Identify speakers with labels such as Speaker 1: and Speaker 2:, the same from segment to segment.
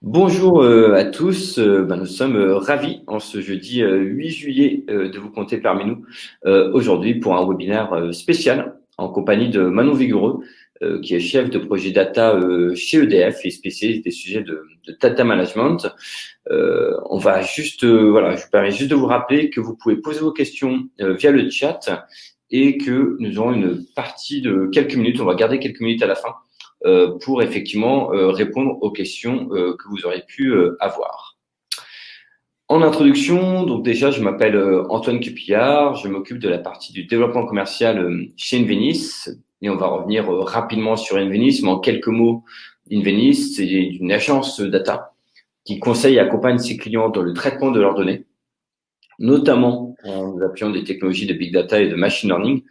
Speaker 1: Bonjour à tous, nous sommes ravis en ce jeudi 8 juillet de vous compter parmi nous aujourd'hui pour un webinaire spécial en compagnie de Manon Vigoureux qui est chef de projet data chez EDF et spécialiste des sujets de data management. On va juste, voilà, je vous permets juste de vous rappeler que vous pouvez poser vos questions via le chat et que nous aurons une partie de quelques minutes, on va garder quelques minutes à la fin pour effectivement répondre aux questions que vous aurez pu avoir. En introduction, donc déjà, je m'appelle Antoine Cupillard, je m'occupe de la partie du développement commercial chez Invenis et on va revenir rapidement sur Invenis, mais en quelques mots, Invenis, c'est une agence data qui conseille et accompagne ses clients dans le traitement de leurs données, notamment en nous appuyant des technologies de big data et de machine learning.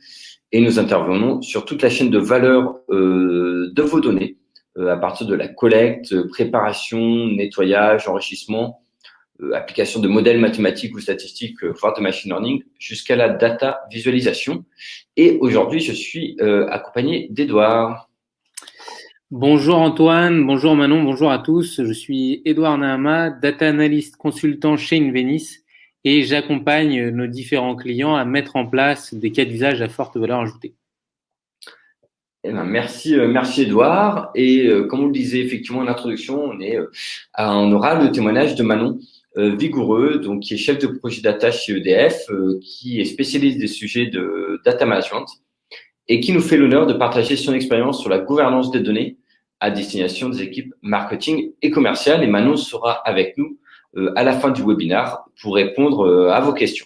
Speaker 1: Et nous intervenons sur toute la chaîne de valeur de vos données, à partir de la collecte, préparation, nettoyage, enrichissement, application de modèles mathématiques ou statistiques, voire de machine learning, jusqu'à la data visualisation. Et aujourd'hui, je suis accompagné d'Edouard.
Speaker 2: Bonjour Antoine, bonjour Manon, bonjour à tous. Je suis Edouard Nahama, data analyst consultant chez Invenis et j'accompagne nos différents clients à mettre en place des cas d'usage à forte valeur ajoutée.
Speaker 1: Eh ben, merci Edouard. Et comme on le disait effectivement en introduction, on aura le témoignage de Manon Vigoureux, donc qui est chef de projet data chez EDF, qui est spécialiste des sujets de data management et qui nous fait l'honneur de partager son expérience sur la gouvernance des données à destination des équipes marketing et commerciales. Et Manon sera avec nous à la fin du webinaire pour répondre à vos questions.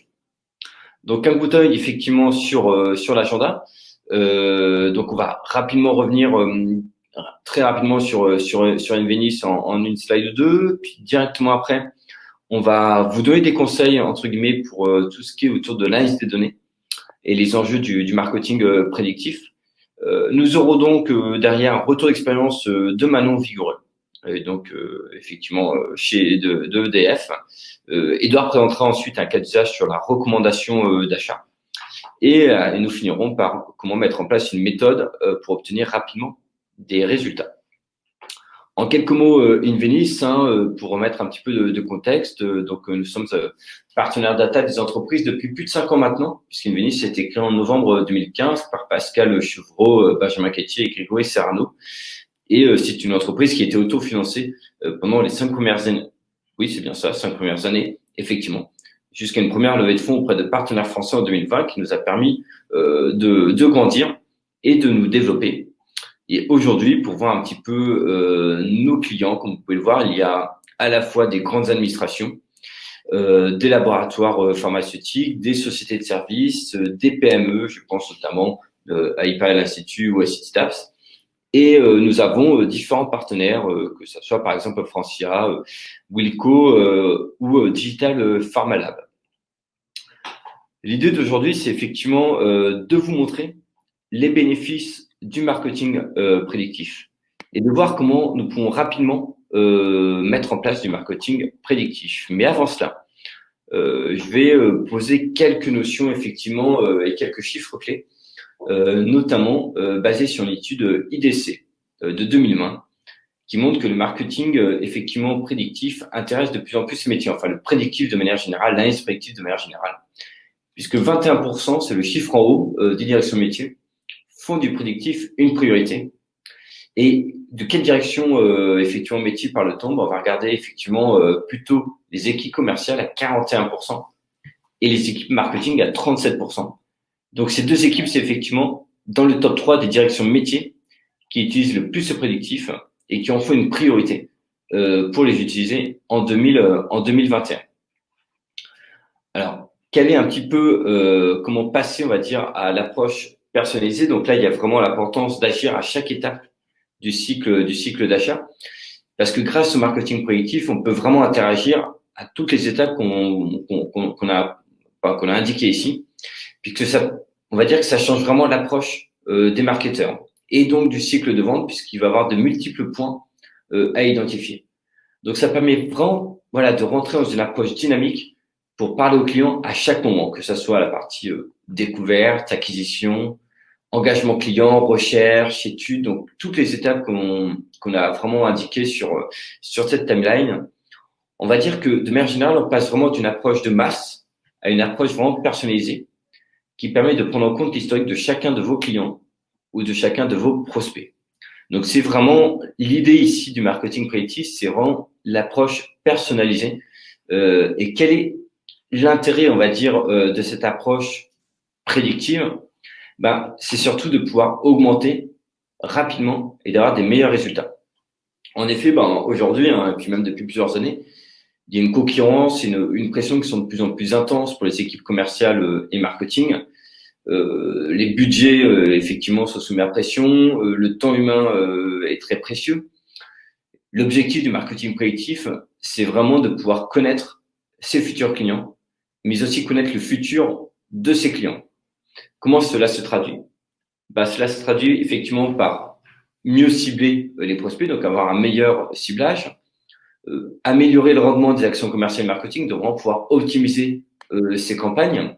Speaker 1: Donc un coup d'œil effectivement sur l'agenda. Donc on va rapidement revenir très rapidement sur Invenis en une slide ou deux, puis directement après on va vous donner des conseils entre guillemets pour tout ce qui est autour de l'analyse des données et les enjeux du marketing prédictif. Nous aurons donc derrière un retour d'expérience de Manon Vigoureux, donc effectivement de EDF. Edouard présentera ensuite un cas d'usage sur la recommandation d'achat. Et nous finirons par comment mettre en place une méthode pour obtenir rapidement des résultats. En quelques mots, Invenis, pour remettre un petit peu de contexte, donc nous sommes partenaires data des entreprises depuis plus de 5 ans maintenant, puisqu'Invenis a été créé en novembre 2015 par Pascal Chevreau, Benjamin Quetier et Grégory Serrano. Et c'est une entreprise qui a été autofinancée pendant les 5 premières années. Oui, c'est bien ça, 5 premières années, effectivement. Jusqu'à une première levée de fonds auprès de partenaires français en 2020 qui nous a permis de grandir et de nous développer. Et aujourd'hui, pour voir un petit peu nos clients, comme vous pouvez le voir, il y a à la fois des grandes administrations, des laboratoires pharmaceutiques, des sociétés de services, des PME, je pense notamment à Hyperial Institute ou à CityStaps. Et nous avons différents partenaires, que ce soit par exemple Francia, Wilco ou Digital Pharma Lab. L'idée d'aujourd'hui, c'est effectivement de vous montrer les bénéfices du marketing prédictif et de voir comment nous pouvons rapidement mettre en place du marketing prédictif. Mais avant cela, je vais poser quelques notions effectivement et quelques chiffres clés, notamment basés sur l'étude IDC de 2020 qui montre que le marketing effectivement prédictif intéresse de plus en plus ces métiers, enfin le prédictif de manière générale, l'analyse prédictive de manière générale, puisque 21%, c'est le chiffre en haut des directions métiers, font du prédictif une priorité. Et de quelle direction effectivement métier parle-t-on? On va regarder effectivement plutôt les équipes commerciales à 41% et les équipes marketing à 37%. Donc ces deux équipes, c'est effectivement dans le top 3 des directions métiers qui utilisent le plus ce prédictif et qui en font une priorité pour les utiliser en 2021. Alors, quel est un petit peu comment passer, on va dire, à l'approche personnalisée. Donc là, il y a vraiment l'importance d'agir à chaque étape du cycle d'achat, parce que grâce au marketing prédictif, on peut vraiment interagir à toutes les étapes qu'on a indiquées ici, puisque ça, on va dire que ça change vraiment l'approche des marketeurs et donc du cycle de vente, puisqu'il va y avoir de multiples points à identifier. Donc ça permet vraiment, voilà, de rentrer dans une approche dynamique pour parler aux clients à chaque moment, que ce soit la partie découverte, acquisition, engagement client, recherche, études, donc toutes les étapes qu'on a vraiment indiquées sur cette timeline. On va dire que de manière générale, on passe vraiment d'une approche de masse à une approche vraiment personnalisée qui permet de prendre en compte l'historique de chacun de vos clients ou de chacun de vos prospects. Donc, c'est vraiment l'idée ici du marketing prédictif, c'est vraiment l'approche personnalisée. Et quel est l'intérêt, on va dire, de cette approche prédictive? C'est surtout de pouvoir augmenter rapidement et d'avoir des meilleurs résultats. En effet, aujourd'hui, et puis même depuis plusieurs années, il y a une concurrence, une pression qui sont de plus en plus intense pour les équipes commerciales et marketing. Les budgets, effectivement, sont soumis à pression. Le temps humain est très précieux. L'objectif du marketing prédictif, c'est vraiment de pouvoir connaître ses futurs clients, mais aussi connaître le futur de ses clients. Comment cela se traduit? Cela se traduit effectivement par mieux cibler les prospects, donc avoir un meilleur ciblage, améliorer le rendement des actions commerciales et marketing, donc vraiment pouvoir optimiser ses campagnes.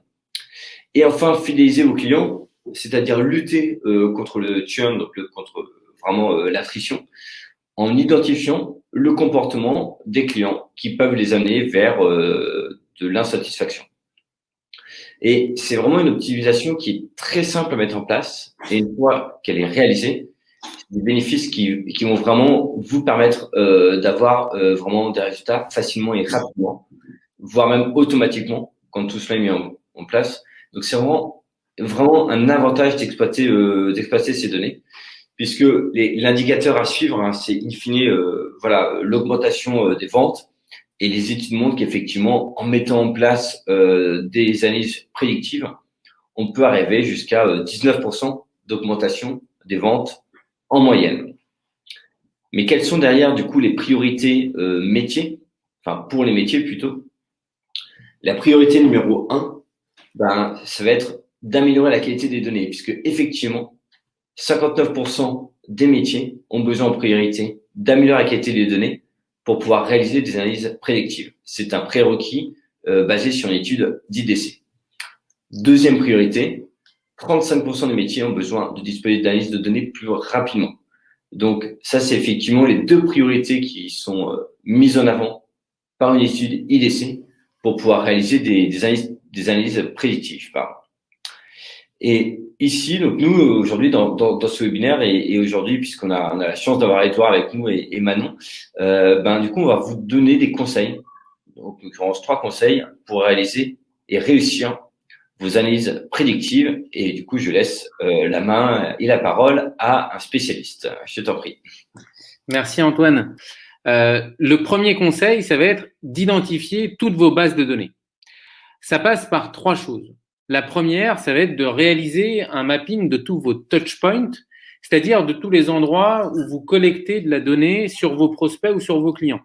Speaker 1: Et enfin, fidéliser vos clients, c'est-à-dire lutter contre le churn, donc contre vraiment l'attrition, en identifiant le comportement des clients qui peuvent les amener vers de l'insatisfaction. Et c'est vraiment une optimisation qui est très simple à mettre en place. Et une fois qu'elle est réalisée, des bénéfices qui vont vraiment vous permettre d'avoir vraiment des résultats facilement et rapidement, voire même automatiquement quand tout cela est mis en place. Donc, c'est vraiment un avantage d'exploiter ces données, puisque l'indicateur à suivre, c'est in fine l'augmentation des ventes. Et les études montrent qu'effectivement, en mettant en place des analyses prédictives, on peut arriver jusqu'à 19% d'augmentation des ventes en moyenne. Mais quelles sont derrière, du coup, les priorités métiers, enfin pour les métiers plutôt? La priorité numéro 1, ça va être d'améliorer la qualité des données, puisque effectivement, 59% des métiers ont besoin en priorité d'améliorer la qualité des données pour pouvoir réaliser des analyses prédictives. C'est un prérequis basé sur une étude d'IDC. Deuxième priorité, 35% des métiers ont besoin de disposer d'analyses de données plus rapidement. Donc, ça, c'est effectivement les deux priorités qui sont mises en avant par une étude IDC pour pouvoir réaliser des analyses prédictives. Et ici, donc nous, aujourd'hui, dans ce webinaire, et aujourd'hui, puisqu'on a la chance d'avoir Edouard avec nous et Manon, du coup, on va vous donner des conseils, donc en l'occurrence 3 conseils pour réaliser et réussir vos analyses prédictives. Et du coup, je laisse la main et la parole à un spécialiste. Je t'en prie.
Speaker 2: Merci Antoine. Le premier conseil, ça va être d'identifier toutes vos bases de données. Ça passe par 3 choses. La première, ça va être de réaliser un mapping de tous vos touch points, c'est-à-dire de tous les endroits où vous collectez de la donnée sur vos prospects ou sur vos clients.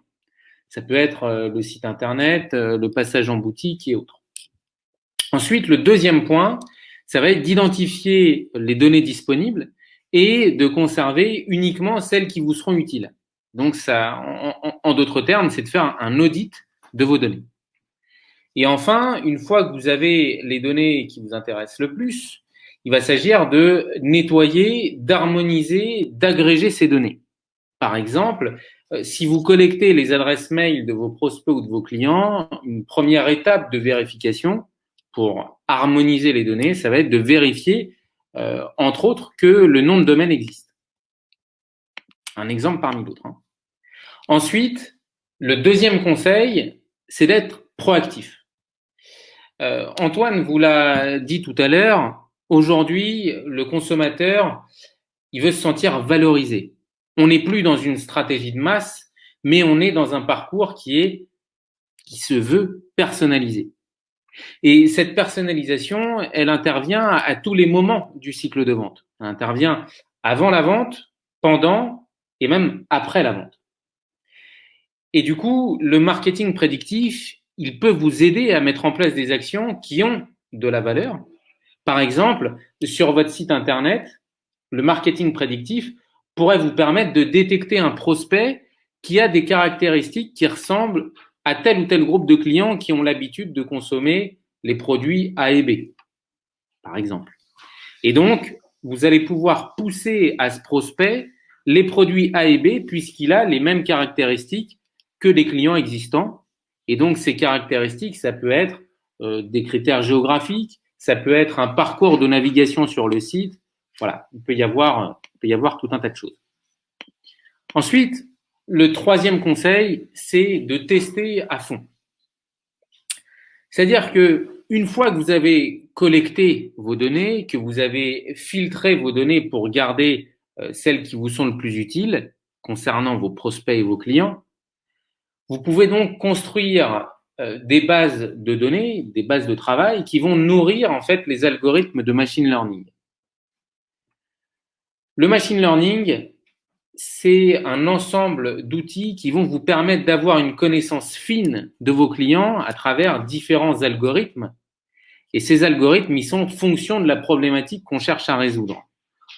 Speaker 2: Ça peut être le site internet, le passage en boutique et autres. Ensuite, le deuxième point, ça va être d'identifier les données disponibles et de conserver uniquement celles qui vous seront utiles. Donc, ça, en d'autres termes, c'est de faire un audit de vos données. Et enfin, une fois que vous avez les données qui vous intéressent le plus, il va s'agir de nettoyer, d'harmoniser, d'agréger ces données. Par exemple, si vous collectez les adresses mail de vos prospects ou de vos clients, une première étape de vérification pour harmoniser les données, ça va être de vérifier, entre autres, que le nom de domaine existe. Un exemple parmi d'autres. Ensuite, le deuxième conseil, c'est d'être proactif. Antoine vous l'a dit tout à l'heure, aujourd'hui, le consommateur, il veut se sentir valorisé. On n'est plus dans une stratégie de masse, mais on est dans un parcours qui se veut personnalisé. Et cette personnalisation, elle intervient à tous les moments du cycle de vente. Elle intervient avant la vente, pendant et même après la vente. Et du coup, le marketing prédictif, il peut vous aider à mettre en place des actions qui ont de la valeur. Par exemple, sur votre site internet, le marketing prédictif pourrait vous permettre de détecter un prospect qui a des caractéristiques qui ressemblent à tel ou tel groupe de clients qui ont l'habitude de consommer les produits A et B, par exemple. Et donc, vous allez pouvoir pousser à ce prospect les produits A et B puisqu'il a les mêmes caractéristiques que les clients existants. Et donc, ces caractéristiques, ça peut être des critères géographiques, ça peut être un parcours de navigation sur le site. Voilà, il peut y avoir tout un tas de choses. Ensuite, le troisième conseil, c'est de tester à fond. C'est-à-dire que une fois que vous avez collecté vos données, que vous avez filtré vos données pour garder celles qui vous sont le plus utiles concernant vos prospects et vos clients, vous pouvez donc construire des bases de données, des bases de travail qui vont nourrir en fait les algorithmes de machine learning. Le machine learning, c'est un ensemble d'outils qui vont vous permettre d'avoir une connaissance fine de vos clients à travers différents algorithmes. Et ces algorithmes, ils sont en fonction de la problématique qu'on cherche à résoudre.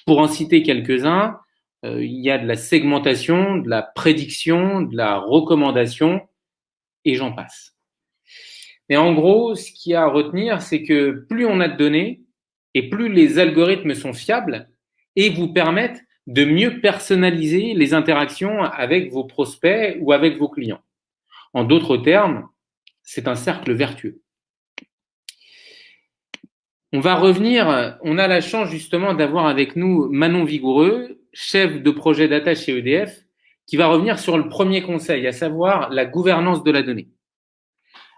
Speaker 2: Pour en citer quelques-uns, il y a de la segmentation, de la prédiction, de la recommandation, et j'en passe. Mais en gros, ce qu'il y a à retenir, c'est que plus on a de données et plus les algorithmes sont fiables et vous permettent de mieux personnaliser les interactions avec vos prospects ou avec vos clients. En d'autres termes, c'est un cercle vertueux. On va revenir, on a la chance justement d'avoir avec nous Manon Vigoureux, chef de projet data chez EDF, qui va revenir sur le premier conseil, à savoir la gouvernance de la donnée.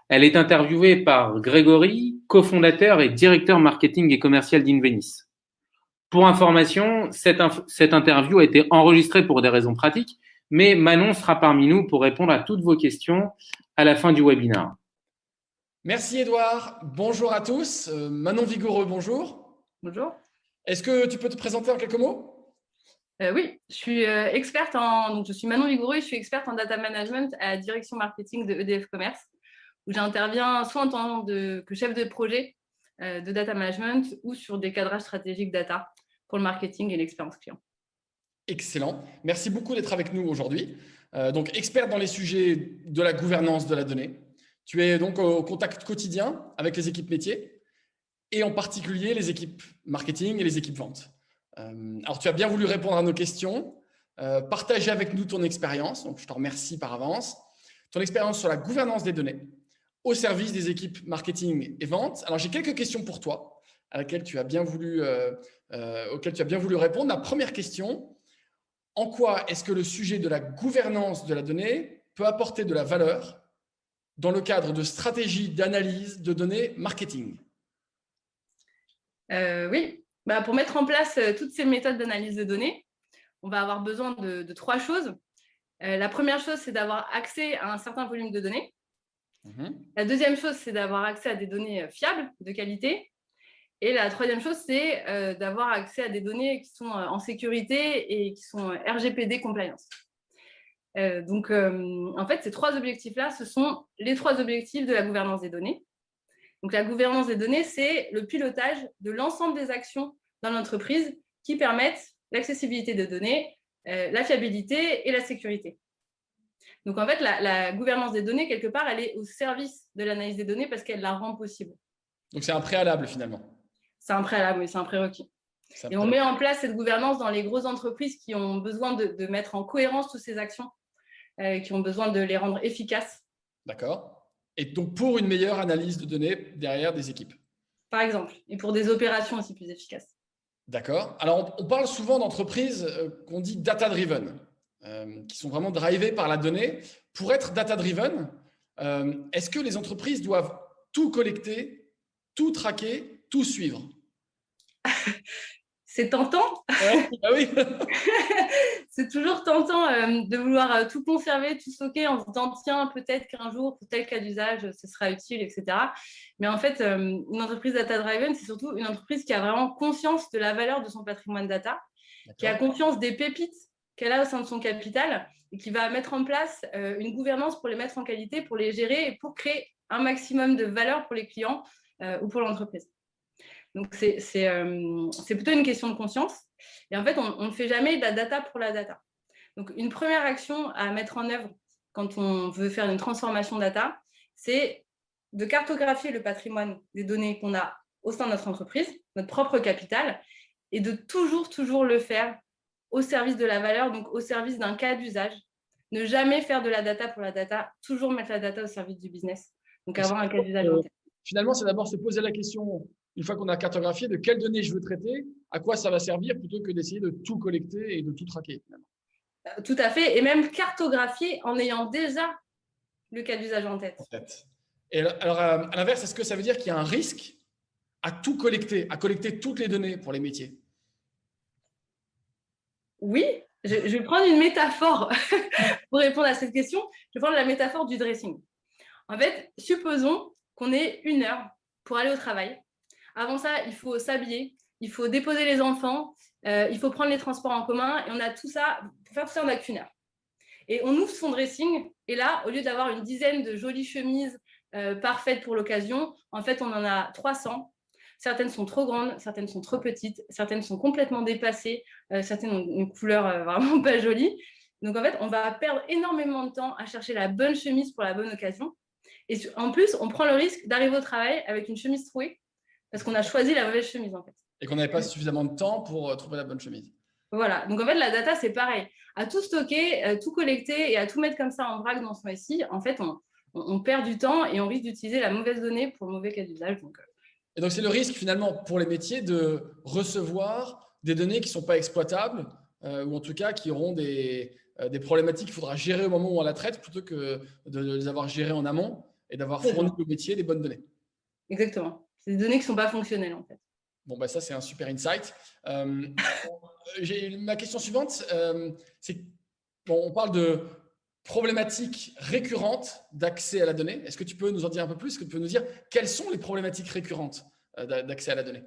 Speaker 2: Elle est interviewée par Grégory, cofondateur et directeur marketing et commercial d'Invenis. Pour information, cette interview a été enregistrée pour des raisons pratiques, mais Manon sera parmi nous pour répondre à toutes vos questions à la fin du webinaire.
Speaker 3: Merci Edouard, bonjour à tous. Manon Vigoureux, bonjour.
Speaker 4: Bonjour.
Speaker 3: Est-ce que tu peux te présenter en quelques mots ?
Speaker 4: Oui, je suis je suis Manon Vigoureux et je suis experte en data management à la direction marketing de EDF Commerce, où j'interviens soit en tant que chef de projet de data management ou sur des cadrages stratégiques data pour le marketing et l'expérience client.
Speaker 3: Excellent. Merci beaucoup d'être avec nous aujourd'hui. Donc, experte dans les sujets de la gouvernance de la donnée. Tu es donc au contact quotidien avec les équipes métiers et en particulier les équipes marketing et les équipes vente. Alors, tu as bien voulu répondre à nos questions, partager avec nous ton expérience. Donc, je te remercie par avance. Ton expérience sur la gouvernance des données au service des équipes marketing et vente. Alors, j'ai quelques questions pour toi auxquelles tu as bien voulu répondre. La première question, en quoi est-ce que le sujet de la gouvernance de la donnée peut apporter de la valeur dans le cadre de stratégies d'analyse de données marketing ?
Speaker 4: Oui, pour mettre en place toutes ces méthodes d'analyse de données, on va avoir besoin de trois choses. La première chose, c'est d'avoir accès à un certain volume de données. La deuxième chose, c'est d'avoir accès à des données fiables, de qualité. Et la troisième chose, c'est d'avoir accès à des données qui sont en sécurité et qui sont RGPD compliance. En fait, ces trois objectifs-là, ce sont les trois objectifs de la gouvernance des données. Donc, la gouvernance des données, c'est le pilotage de l'ensemble des actions dans l'entreprise qui permettent l'accessibilité de données, la fiabilité et la sécurité. Donc, en fait, la gouvernance des données, quelque part, elle est au service de l'analyse des données parce qu'elle la rend possible.
Speaker 3: Donc, c'est un préalable finalement.
Speaker 4: C'est un préalable, oui, c'est un prérequis. Et on met en place cette gouvernance dans les grosses entreprises qui ont besoin de mettre en cohérence toutes ces actions, qui ont besoin de les rendre efficaces.
Speaker 3: D'accord. Et donc, pour une meilleure analyse de données derrière des équipes.
Speaker 4: Par exemple, et pour des opérations aussi plus efficaces.
Speaker 3: D'accord. Alors, on parle souvent d'entreprises qu'on dit data-driven, qui sont vraiment drivées par la donnée. Pour être data-driven, est-ce que les entreprises doivent tout collecter, tout traquer, tout suivre?
Speaker 4: C'est tentant.
Speaker 3: Ouais, ah oui.
Speaker 4: C'est toujours tentant de vouloir tout conserver, tout stocker en se disant tiens, peut-être qu'un jour, pour tel cas d'usage, ce sera utile, etc. Mais en fait, une entreprise data-driven, c'est surtout une entreprise qui a vraiment conscience de la valeur de son patrimoine data, qui a conscience des pépites qu'elle a au sein de son capital et qui va mettre en place une gouvernance pour les mettre en qualité, pour les gérer et pour créer un maximum de valeur pour les clients ou pour l'entreprise. Donc, c'est plutôt une question de conscience. Et en fait, on ne fait jamais de la data pour la data. Donc, une première action à mettre en œuvre quand on veut faire une transformation data, c'est de cartographier le patrimoine des données qu'on a au sein de notre entreprise, notre propre capital, et de toujours le faire au service de la valeur, donc au service d'un cas d'usage. Ne jamais faire de la data pour la data, toujours mettre la data au service du business. Donc, avoir un cas d'usage en tête.
Speaker 3: Finalement, c'est d'abord se poser la question, une fois qu'on a cartographié, de quelles données je veux traiter, à quoi ça va servir, plutôt que d'essayer de tout collecter et de tout traquer. Finalement.
Speaker 4: Tout à fait, et même cartographier en ayant déjà le cas d'usage en tête.
Speaker 3: Et alors, à l'inverse, est-ce que ça veut dire qu'il y a un risque à tout collecter, à collecter toutes les données pour les métiers?
Speaker 4: Oui, je vais prendre une métaphore pour répondre à cette question. Je vais prendre la métaphore du dressing. En fait, supposons qu'on ait 1 heure pour aller au travail. Avant ça, il faut s'habiller, il faut déposer les enfants, il faut prendre les transports en commun, et on a tout ça, pour faire tout ça, on n'a qu'1 heure. Et on ouvre son dressing, et là, au lieu d'avoir une dizaine de jolies chemises parfaites pour l'occasion, en fait, on en a 300. Certaines sont trop grandes, certaines sont trop petites, certaines sont complètement dépassées, certaines ont une couleur vraiment pas jolie. Donc, en fait, on va perdre énormément de temps à chercher la bonne chemise pour la bonne occasion. Et en plus, on prend le risque d'arriver au travail avec une chemise trouée parce qu'on a choisi la mauvaise chemise, en fait.
Speaker 3: Et qu'on n'avait pas suffisamment de temps pour trouver la bonne chemise.
Speaker 4: Voilà. Donc, en fait, la data, c'est pareil. À tout stocker, tout collecter et à tout mettre comme ça en vrac dans son SI, en fait, on perd du temps et on risque d'utiliser la mauvaise donnée pour le mauvais cas d'usage.
Speaker 3: Et donc, c'est le risque, finalement, pour les métiers de recevoir des données qui ne sont pas exploitables ou en tout cas qui auront des problématiques qu'il faudra gérer au moment où on la traite plutôt que de les avoir gérées en amont et d'avoir fourni au métier les bonnes données.
Speaker 4: Exactement. C'est des données qui ne sont pas fonctionnelles, en fait.
Speaker 3: Bon, bah ça, c'est un super insight. Ma question suivante, c'est on parle de problématiques récurrentes d'accès à la donnée. Est-ce que tu peux nous en dire un peu plus? Est-ce que tu peux nous dire quelles sont les problématiques récurrentes d'accès à la donnée?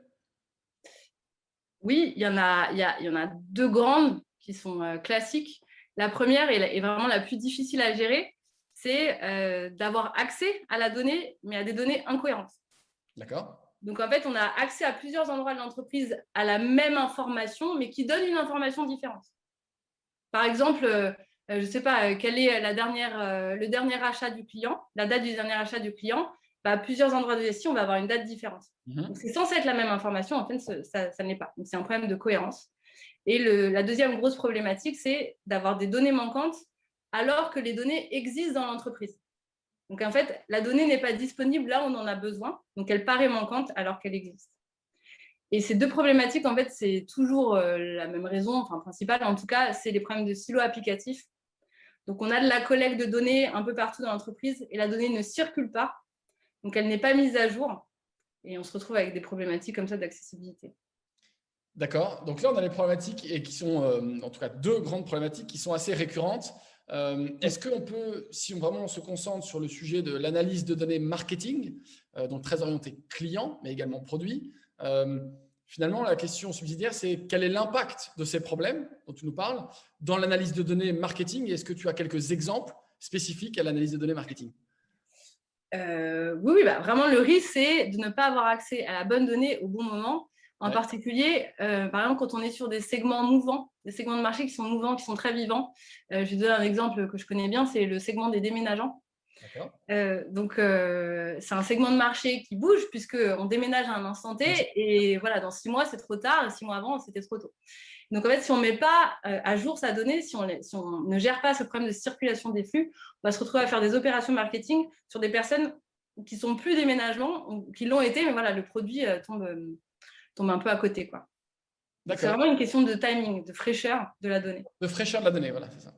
Speaker 4: Oui, il y en a 2 grandes qui sont classiques. La première est vraiment la plus difficile à gérer, c'est d'avoir accès à la donnée, mais à des données incohérentes.
Speaker 3: D'accord.
Speaker 4: Donc, en fait, on a accès à plusieurs endroits de l'entreprise à la même information, mais qui donnent une information différente. Par exemple, je ne sais pas, quel est le dernier achat du client, la date du dernier achat du client. À plusieurs endroits de SI, on va avoir une date différente. Donc, c'est censé être la même information, en fait, ça ne l'est pas. Donc, c'est un problème de cohérence. Et la deuxième grosse problématique, c'est d'avoir des données manquantes alors que les données existent dans l'entreprise. Donc, en fait, la donnée n'est pas disponible là où on en a besoin. Donc, elle paraît manquante alors qu'elle existe. Et ces 2 problématiques, en fait, c'est toujours la même raison, enfin principale en tout cas, c'est les problèmes de silos applicatifs. Donc, on a de la collecte de données un peu partout dans l'entreprise et la donnée ne circule pas. Donc, elle n'est pas mise à jour. Et on se retrouve avec des problématiques comme ça d'accessibilité.
Speaker 3: D'accord. Donc là, on a les problématiques et qui sont, en tout cas, 2 grandes problématiques qui sont assez récurrentes. Est-ce qu'on peut, si vraiment on se concentre sur le sujet de l'analyse de données marketing, donc très orienté client, mais également produit, finalement, la question subsidiaire, c'est quel est l'impact de ces problèmes dont tu nous parles dans l'analyse de données marketing? Est-ce que tu as quelques exemples spécifiques à l'analyse de données marketing?
Speaker 4: Oui, vraiment, le risque, c'est de ne pas avoir accès à la bonne donnée au bon moment. En particulier, par exemple, quand on est sur des segments mouvants, des segments de marché qui sont mouvants, qui sont très vivants. Je vais donner un exemple que je connais bien, c'est le segment des déménageants. Donc, c'est un segment de marché qui bouge puisqu'on déménage à un instant T et voilà, dans 6 mois, c'est trop tard, 6 mois avant, c'était trop tôt. Donc, en fait, si on ne met pas à jour sa donnée, si on ne gère pas ce problème de circulation des flux, on va se retrouver à faire des opérations marketing sur des personnes qui ne sont plus déménagements, qui l'ont été, mais voilà, le produit tombe un peu à côté, quoi. C'est vraiment une question de timing, de fraîcheur de la donnée.
Speaker 3: De fraîcheur de la donnée, voilà, c'est ça.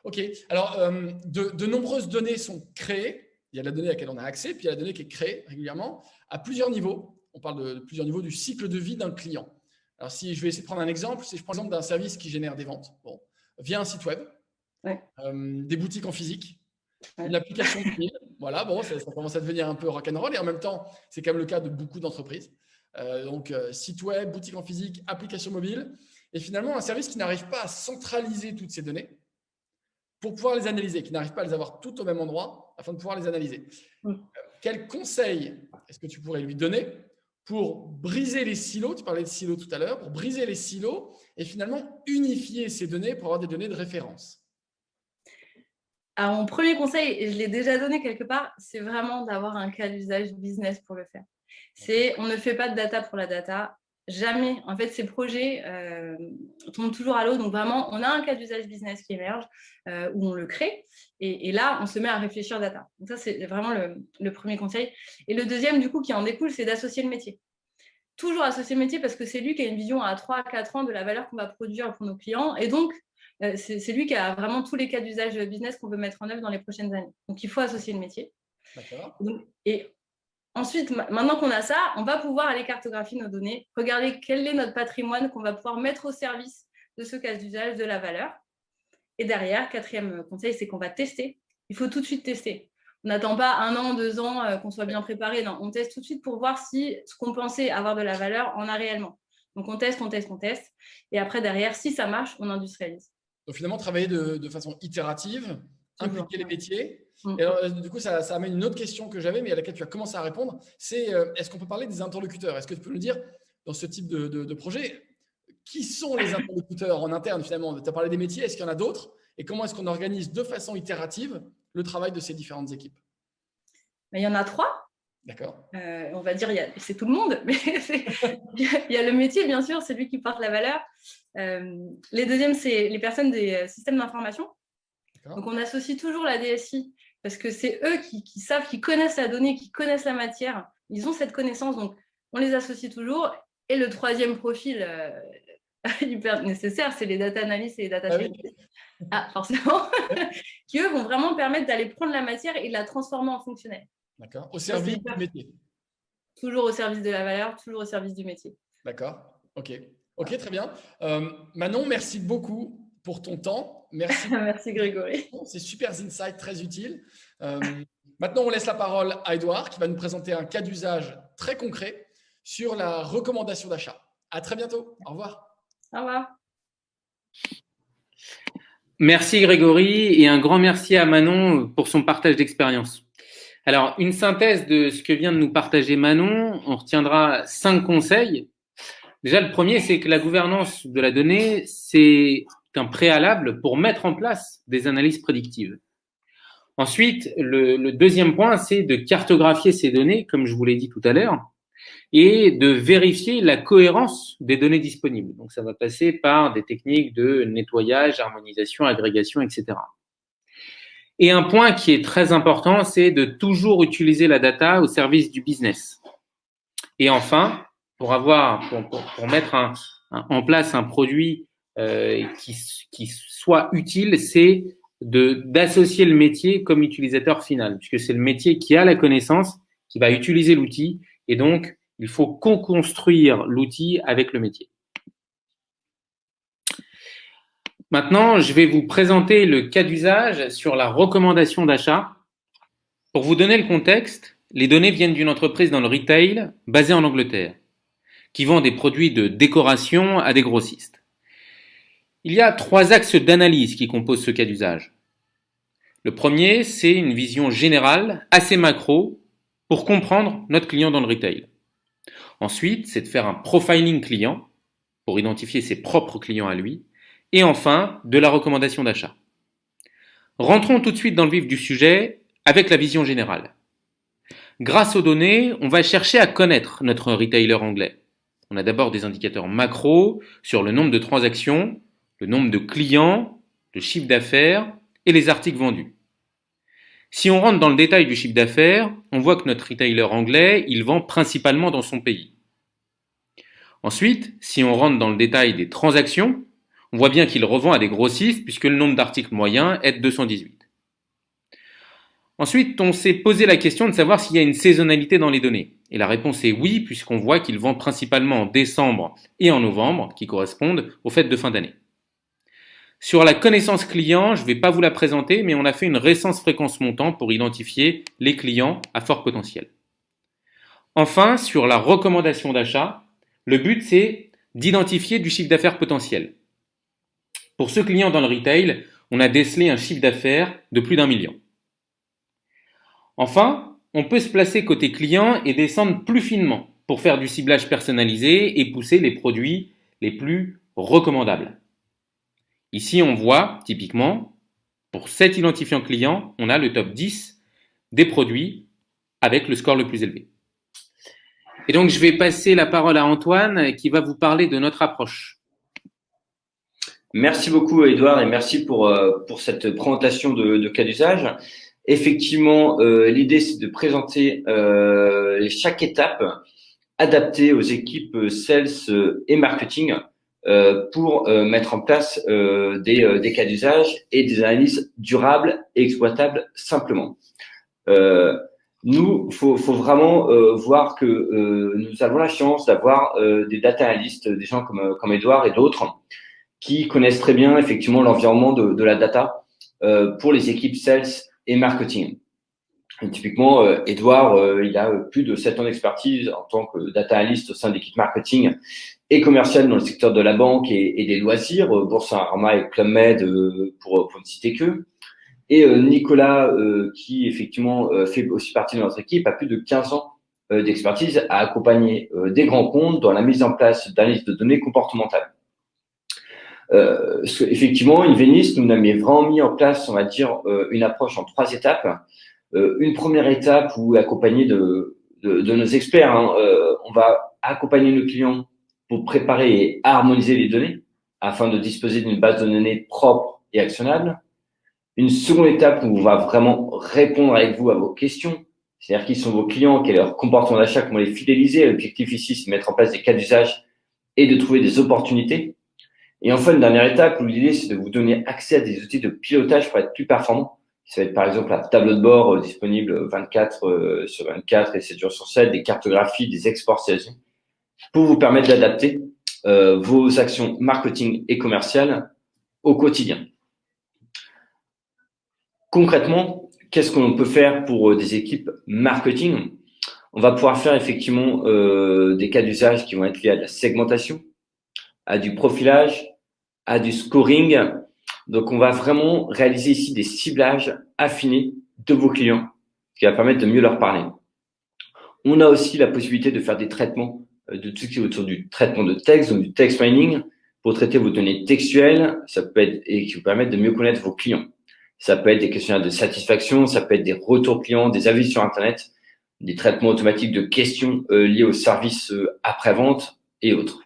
Speaker 3: OK. Alors, de nombreuses données sont créées. Il y a la donnée à laquelle on a accès, puis il y a la donnée qui est créée régulièrement à plusieurs niveaux. On parle de plusieurs niveaux du cycle de vie d'un client. Alors, si je vais essayer de prendre un exemple, si je prends l'exemple d'un service qui génère des ventes, via un site web, des boutiques en physique, une application mobile, voilà, ça commence à devenir un peu rock'n'roll et en même temps, c'est quand même le cas de beaucoup d'entreprises. Donc, site web, boutique en physique, application mobile, et finalement, un service qui n'arrive pas à centraliser toutes ces données pour pouvoir les analyser, qui n'arrive pas à les avoir toutes au même endroit afin de pouvoir les analyser. Quel conseil est-ce que tu pourrais lui donner pour briser les silos? Tu parlais de silos tout à l'heure, pour briser les silos et finalement unifier ces données pour avoir des données de référence.
Speaker 4: Alors, mon premier conseil, et je l'ai déjà donné quelque part, c'est vraiment d'avoir un cas d'usage business pour le faire. On ne fait pas de data pour la data, jamais. En fait, ces projets tombent toujours à l'eau. Donc, vraiment, on a un cas d'usage business qui émerge où on le crée. Et là, on se met à réfléchir data. Donc, ça, c'est vraiment le premier conseil. Et le deuxième, du coup, qui en découle, c'est d'associer le métier. Toujours associer le métier parce que c'est lui qui a une vision à 3 à 4 ans de la valeur qu'on va produire pour nos clients. Et donc, c'est lui qui a vraiment tous les cas d'usage business qu'on veut mettre en œuvre dans les prochaines années. Donc, il faut associer le métier.
Speaker 3: D'accord.
Speaker 4: Et ensuite, maintenant qu'on a ça, on va pouvoir aller cartographier nos données, regarder quel est notre patrimoine qu'on va pouvoir mettre au service de ce cas d'usage, de la valeur. Et derrière, quatrième conseil, c'est qu'on va tester. Il faut tout de suite tester. On n'attend pas 1 an, 2 ans qu'on soit bien préparé. Non, on teste tout de suite pour voir si ce qu'on pensait avoir de la valeur en a réellement. Donc, on teste. Et après, derrière, si ça marche, on industrialise.
Speaker 3: Donc, finalement, travailler de façon itérative, impliquer les métiers.
Speaker 4: Mm.
Speaker 3: Et alors, du coup, ça amène une autre question que j'avais, mais à laquelle tu as commencé à répondre. C'est est-ce qu'on peut parler des interlocuteurs? Est-ce que tu peux nous dire, dans ce type de projet, qui sont les interlocuteurs en interne finalement? Tu as parlé des métiers, est-ce qu'il y en a d'autres? Et comment est-ce qu'on organise de façon itérative le travail de ces différentes équipes?
Speaker 4: Il y en a 3.
Speaker 3: D'accord.
Speaker 4: On va dire, c'est tout le monde, mais il y a le métier, bien sûr, c'est lui qui porte la valeur. Les deuxièmes, c'est les personnes des systèmes d'information. Donc, on associe toujours la DSI parce que c'est eux qui savent, qui connaissent la donnée, qui connaissent la matière. Ils ont cette connaissance, donc on les associe toujours. Et le troisième profil hyper nécessaire, c'est les data analysts et les data scientists. Ah, forcément, qui eux vont vraiment permettre d'aller prendre la matière et de la transformer en fonctionnel.
Speaker 3: D'accord. Au service du métier.
Speaker 4: Toujours au service de la valeur, toujours au service du métier.
Speaker 3: D'accord. Ok, très bien. Manon, merci beaucoup pour ton temps. Merci.
Speaker 4: Merci Grégory.
Speaker 3: C'est super insight, très utile. Maintenant, on laisse la parole à Edouard qui va nous présenter un cas d'usage très concret sur la recommandation d'achat. À très bientôt. Au revoir.
Speaker 4: Au revoir.
Speaker 2: Merci Grégory et un grand merci à Manon pour son partage d'expérience. Alors, une synthèse de ce que vient de nous partager Manon, on retiendra 5 conseils. Déjà, le premier, c'est que la gouvernance de la donnée, c'est un préalable pour mettre en place des analyses prédictives. Ensuite, le deuxième point, c'est de cartographier ces données, comme je vous l'ai dit tout à l'heure, et de vérifier la cohérence des données disponibles. Donc, ça va passer par des techniques de nettoyage, harmonisation, agrégation, etc. Et un point qui est très important, c'est de toujours utiliser la data au service du business. Et enfin, pour mettre en place un produit qui soit utile, c'est d'associer le métier comme utilisateur final, puisque c'est le métier qui a la connaissance, qui va utiliser l'outil, et donc il faut co-construire l'outil avec le métier. Maintenant, je vais vous présenter le cas d'usage sur la recommandation d'achat. Pour vous donner le contexte, les données viennent d'une entreprise dans le retail basée en Angleterre, qui vend des produits de décoration à des grossistes. Il y a 3 axes d'analyse qui composent ce cas d'usage. Le premier, c'est une vision générale, assez macro, pour comprendre notre client dans le retail. Ensuite, c'est de faire un profiling client, pour identifier ses propres clients à lui. Et enfin, de la recommandation d'achat. Rentrons tout de suite dans le vif du sujet avec la vision générale. Grâce aux données, on va chercher à connaître notre retailer anglais. On a d'abord des indicateurs macro sur le nombre de transactions, le nombre de clients, le chiffre d'affaires et les articles vendus. Si on rentre dans le détail du chiffre d'affaires, on voit que notre retailer anglais, il vend principalement dans son pays. Ensuite, si on rentre dans le détail des transactions, on voit bien qu'il revend à des grossistes puisque le nombre d'articles moyen est de 218. Ensuite, on s'est posé la question de savoir s'il y a une saisonnalité dans les données. Et la réponse est oui, puisqu'on voit qu'il vend principalement en décembre et en novembre, qui correspondent aux fêtes de fin d'année. Sur la connaissance client, je ne vais pas vous la présenter, mais on a fait une récence-fréquence montant pour identifier les clients à fort potentiel. Enfin, sur la recommandation d'achat, le but c'est d'identifier du chiffre d'affaires potentiel. Pour ce client dans le retail, on a décelé un chiffre d'affaires de plus d'1 million. Enfin, on peut se placer côté client et descendre plus finement pour faire du ciblage personnalisé et pousser les produits les plus recommandables. Ici, on voit, typiquement, pour cet identifiant client, on a le top 10 des produits avec le score le plus élevé. Et donc, je vais passer la parole à Antoine qui va vous parler de notre approche.
Speaker 1: Merci beaucoup, Edouard, et merci pour cette présentation de cas d'usage. Effectivement, l'idée, c'est de présenter chaque étape adaptée aux équipes sales et marketing pour mettre en place des cas d'usage et des analyses durables et exploitables simplement. Nous, faut vraiment voir que nous avons la chance d'avoir des data analysts, des gens comme Edouard et d'autres, qui connaissent très bien effectivement l'environnement de la data pour les équipes sales et marketing. Et typiquement, Edouard, il a plus de 7 ans d'expertise en tant que data analyst au sein de l'équipe marketing et commerciale dans le secteur de la banque et des loisirs, Boursorama et Club Med pour ne citer que. Et Nicolas, qui effectivement fait aussi partie de notre équipe, a plus de 15 ans d'expertise à accompagner des grands comptes dans la mise en place d'analyses de données comportementales. Effectivement, Inveniss, nous avons vraiment mis en place, on va dire, une approche en 3 étapes. Une première étape où, accompagné de nos experts, on va accompagner nos clients pour préparer et harmoniser les données afin de disposer d'une base de données propre et actionnable. Une seconde étape où on va vraiment répondre avec vous à vos questions, c'est-à-dire qui sont vos clients, quel est leur comportement d'achat, comment les fidéliser. L'objectif ici, c'est de mettre en place des cas d'usage et de trouver des opportunités. Et enfin, une dernière étape où l'idée, c'est de vous donner accès à des outils de pilotage pour être plus performant. Ça va être par exemple un tableau de bord disponible 24 sur 24 et 7 jours sur 7, des cartographies, des exports CSV, pour vous permettre d'adapter vos actions marketing et commerciales au quotidien. Concrètement, qu'est-ce qu'on peut faire pour des équipes marketing? On va pouvoir faire effectivement des cas d'usage qui vont être liés à de la segmentation, à du profilage, à du scoring. Donc, on va vraiment réaliser ici des ciblages affinés de vos clients, ce qui va permettre de mieux leur parler. On a aussi la possibilité de faire des traitements de tout ce qui est autour du traitement de texte, donc du text mining, pour traiter vos données textuelles. Ça peut être et qui vous permettre de mieux connaître vos clients. Ça peut être des questionnaires de satisfaction, ça peut être des retours clients, des avis sur Internet, des traitements automatiques de questions liés au service après-vente et autres.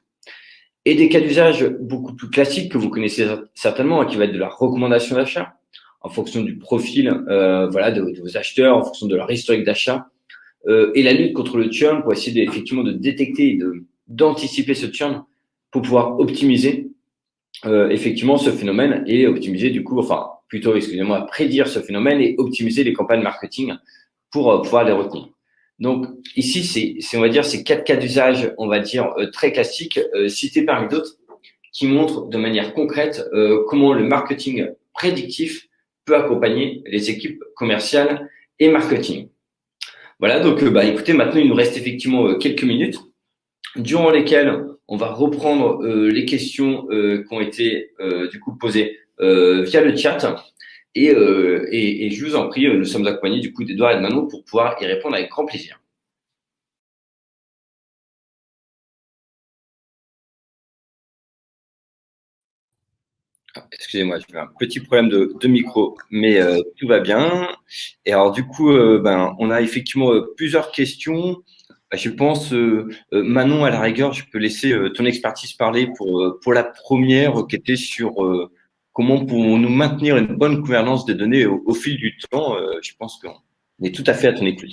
Speaker 1: Et des cas d'usage beaucoup plus classiques que vous connaissez certainement, qui va être de la recommandation d'achat en fonction du profil de vos acheteurs, en fonction de leur historique d'achat, et la lutte contre le churn pour essayer effectivement de détecter et d'anticiper ce churn pour pouvoir optimiser effectivement ce phénomène et optimiser prédire ce phénomène et optimiser les campagnes marketing pour pouvoir les retenir. Donc ici, c'est on va dire ces 4 cas d'usage, on va dire très classiques, cités parmi d'autres, qui montrent de manière concrète comment le marketing prédictif peut accompagner les équipes commerciales et marketing. Voilà, donc écoutez, maintenant il nous reste effectivement quelques minutes durant lesquelles on va reprendre les questions qui ont été du coup posées via le chat. Et je vous en prie, nous sommes accompagnés du coup d'Edouard et de Manon pour pouvoir y répondre avec grand plaisir. Excusez-moi, j'ai eu un petit problème de micro, mais tout va bien. Et alors du coup, on a effectivement plusieurs questions. Je pense, Manon, à la rigueur, je peux laisser ton expertise parler pour la première qui était sur comment pouvons-nous maintenir une bonne gouvernance des données au fil du temps. Je pense qu'on est tout à fait à ton écoute.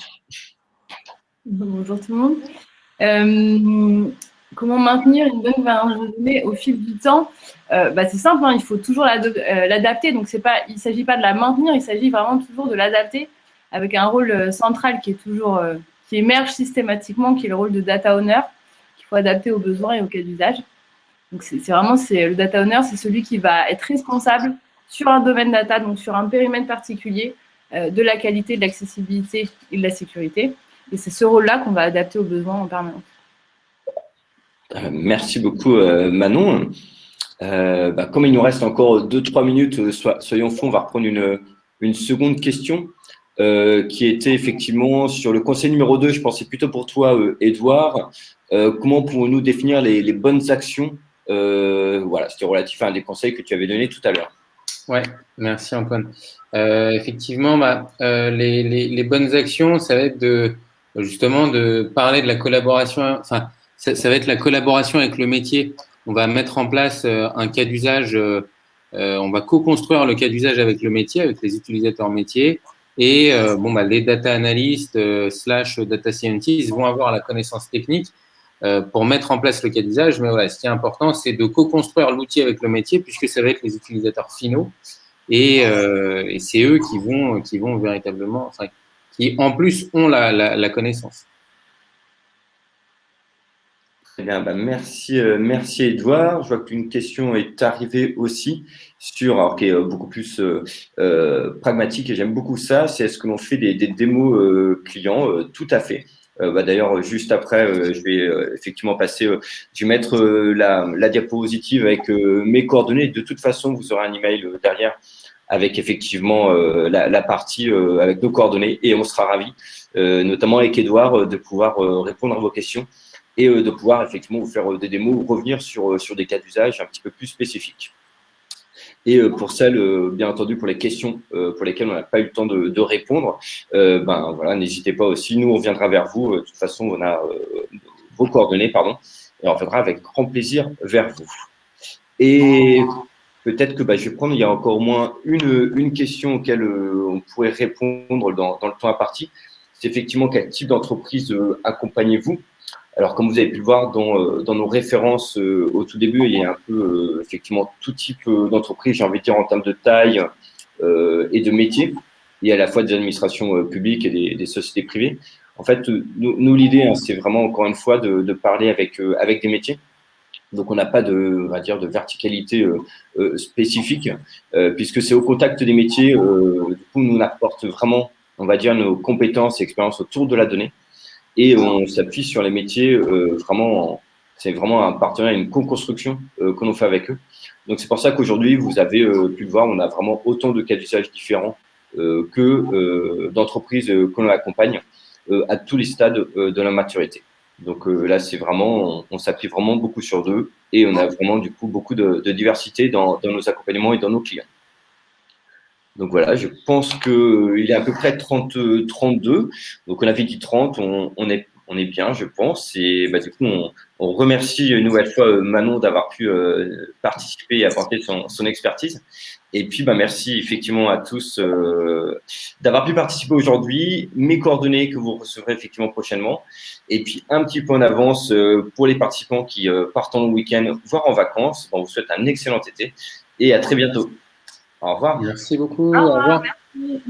Speaker 4: Bonjour tout le monde. Comment maintenir une bonne gouvernance de données au fil du temps? C'est simple, il faut toujours l'adapter. Donc, il ne s'agit pas de la maintenir, il s'agit vraiment toujours de l'adapter avec un rôle central qui émerge systématiquement, qui est le rôle de data owner, qu'il faut adapter aux besoins et aux cas d'usage. Donc, le data owner, c'est celui qui va être responsable sur un domaine data, donc sur un périmètre particulier, de la qualité, de l'accessibilité et de la sécurité. Et c'est ce rôle-là qu'on va adapter aux besoins en permanence.
Speaker 1: Merci beaucoup, Manon. Comme il nous reste encore 2-3 minutes, soyons fous, on va reprendre une seconde question qui était effectivement sur le conseil numéro 2. Je pensais plutôt pour toi, Edouard. Comment pouvons-nous définir les bonnes actions? C'était relatif à un des conseils que tu avais donné tout à l'heure.
Speaker 2: Ouais, merci Antoine. Effectivement, les bonnes actions, ça va être justement de parler de la collaboration. Enfin, ça va être la collaboration avec le métier. On va mettre en place un cas d'usage. On va co-construire le cas d'usage avec le métier, avec les utilisateurs métiers. Et les data analysts slash data scientists vont avoir la connaissance technique pour mettre en place le cas d'usage. Mais voilà, ce qui est important, c'est de co-construire l'outil avec le métier, puisque ça va être les utilisateurs finaux. Et c'est eux qui vont véritablement, enfin, qui en plus ont la connaissance.
Speaker 1: Très bien, merci, merci Edouard. Je vois qu'une question est arrivée aussi alors qui est beaucoup plus pragmatique et j'aime beaucoup ça. C'est est-ce que l'on fait des démos clients? Tout à fait. D'ailleurs, juste après, je vais effectivement passer. Je vais mettre la diapositive avec mes coordonnées. De toute façon, vous aurez un email derrière avec effectivement la partie avec nos coordonnées et on sera ravis, notamment avec Edouard, de pouvoir répondre à vos questions et de pouvoir effectivement vous faire des démos ou revenir sur des cas d'usage un petit peu plus spécifiques. Et pour celles, bien entendu, pour les questions pour lesquelles on n'a pas eu le temps de répondre, voilà, n'hésitez pas aussi. Nous, on viendra vers vous. De toute façon, on a vos coordonnées, pardon, et on viendra avec grand plaisir vers vous. Et peut-être que je vais prendre, il y a encore au moins une question auquel on pourrait répondre dans le temps imparti. C'est effectivement quel type d'entreprise accompagnez-vous? Alors, comme vous avez pu le voir dans nos références au tout début, il y a un peu effectivement tout type d'entreprise, j'ai envie de dire en termes de taille et de métier, et à la fois des administrations publiques et des sociétés privées. En fait, nous l'idée, c'est vraiment encore une fois de parler avec des métiers. Donc, on n'a pas on va dire, de verticalité spécifique, puisque c'est au contact des métiers. Du coup, nous on apporte vraiment, on va dire, nos compétences et expériences autour de la donnée. Et on s'appuie sur les métiers c'est vraiment un partenariat, une co-construction que l'on fait avec eux. Donc, c'est pour ça qu'aujourd'hui, vous avez pu le voir, on a vraiment autant de cas d'usage différents que d'entreprises que l'on accompagne à tous les stades de la maturité. Donc là, c'est vraiment, on s'appuie vraiment beaucoup sur eux et on a vraiment du coup beaucoup de diversité dans nos accompagnements et dans nos clients. Donc voilà, je pense qu'il est à peu près 32. Donc on avait dit 30, on est bien, je pense. Et du coup, on remercie une nouvelle fois Manon d'avoir pu participer et apporter son expertise. Et puis, merci effectivement à tous d'avoir pu participer aujourd'hui. Mes coordonnées que vous recevrez effectivement prochainement. Et puis, un petit peu en avance pour les participants qui partent en week-end, voire en vacances. On vous souhaite un excellent été et à très bientôt. Au revoir.
Speaker 2: Merci beaucoup. Au revoir.
Speaker 4: Merci.